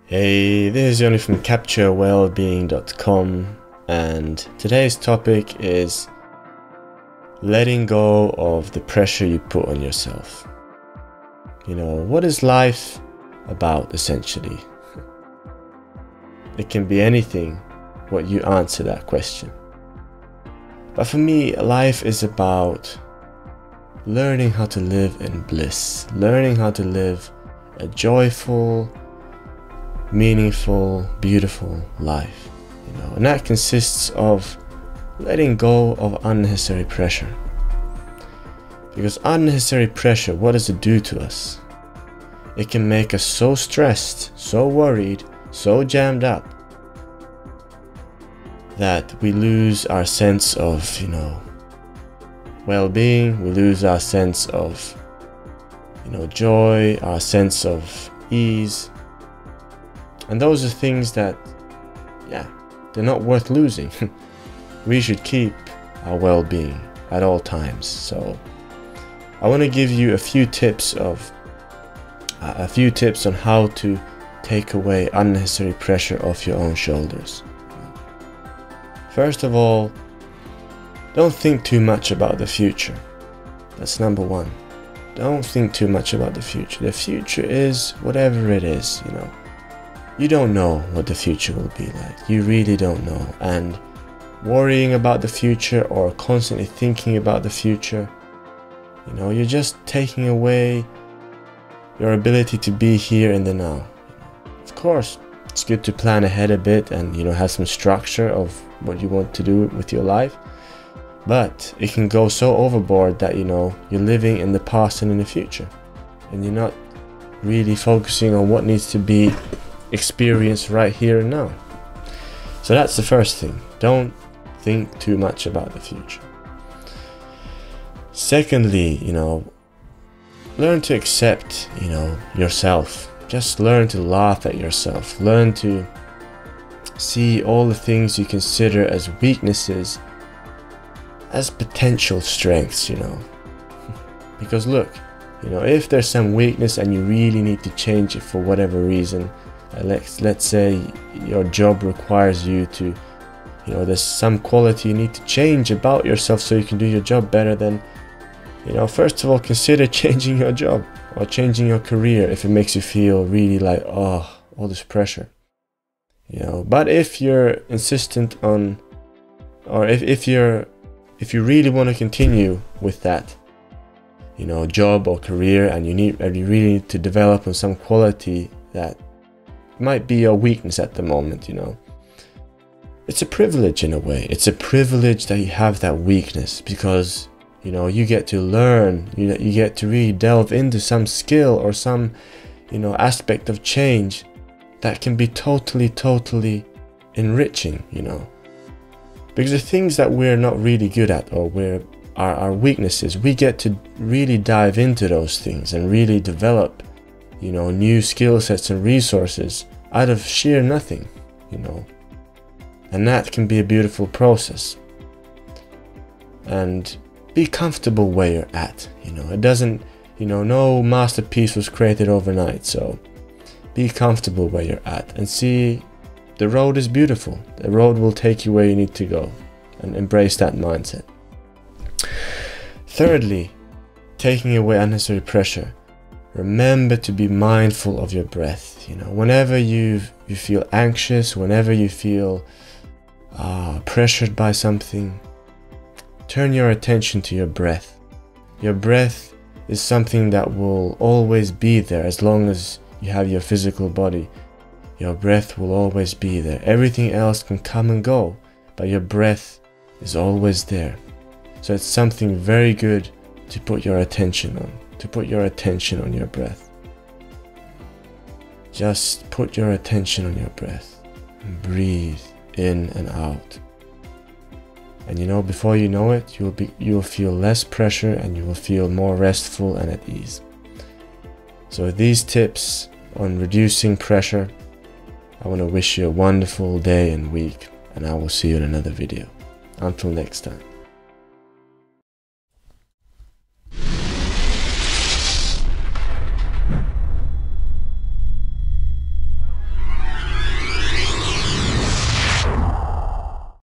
Hey, this is Johnny from CaptureWellbeing.com, and today's topic is letting go of the pressure you put on yourself. You know, what is life about essentially? It can be anything what you answer that question. But for me, life is about learning how to live in bliss, learning how to live a joyful, meaningful, beautiful life, and that consists of letting go of unnecessary pressure. Because unnecessary pressure, what does it do to us? It can make us so stressed, so worried, so jammed up that we lose our sense of, well-being. We lose our sense of, joy, our sense of ease. And those are things that, they're not worth losing. We should keep our well-being at all times. So I want to give you a few tips on how to take away unnecessary pressure off your own shoulders. First of all, don't think too much about the future. That's number one. Don't think too much about the future. The future is whatever it is, You don't know what the future will be like. You really don't know. And worrying about the future or constantly thinking about the future, you're just taking away your ability to be here in the now. Of course, it's good to plan ahead a bit and, have some structure of what you want to do with your life. But it can go so overboard that, you're living in the past and in the future. And you're not really focusing on what needs to be experience right here and now. So that's the first thing. Don't think too much about the future. Secondly, learn to accept, yourself. Just learn to laugh at yourself. Learn to see all the things you consider as weaknesses as potential strengths, Because look, if there's some weakness and you really need to change it for whatever reason, let's say your job requires you to, there's some quality you need to change about yourself so you can do your job better, then, first of all, consider changing your job or changing your career if it makes you feel really like, all this pressure. But if you're insistent on, or if you really want to continue with that, job or career, and you really need to develop on some quality that might be your weakness at the moment, it's a privilege in a way. It's a privilege that you have that weakness, because you get to learn, you get to really delve into some skill or some aspect of change that can be totally enriching, because the things that we're not really good at, or our weaknesses, we get to really dive into those things and really develop new skill sets and resources out of sheer nothing, and that can be a beautiful process. And be comfortable where you're at, it doesn't, no masterpiece was created overnight, so be comfortable where you're at and see the road is beautiful. The road will take you where you need to go, and embrace that mindset. Thirdly, taking away unnecessary pressure. Remember to be mindful of your breath. Whenever you feel anxious, whenever you feel pressured by something, turn your attention to your breath. Your breath is something that will always be there as long as you have your physical body. Your breath will always be there. Everything else can come and go, but your breath is always there. So it's something very good to put your attention on. To put your attention on your breath. Just put your attention on your breath and breathe in and out. And before you know it, you'll feel less pressure and you will feel more restful and at ease. So with these tips on reducing pressure, I want to wish you a wonderful day and week, and I will see you in another video. Until next time.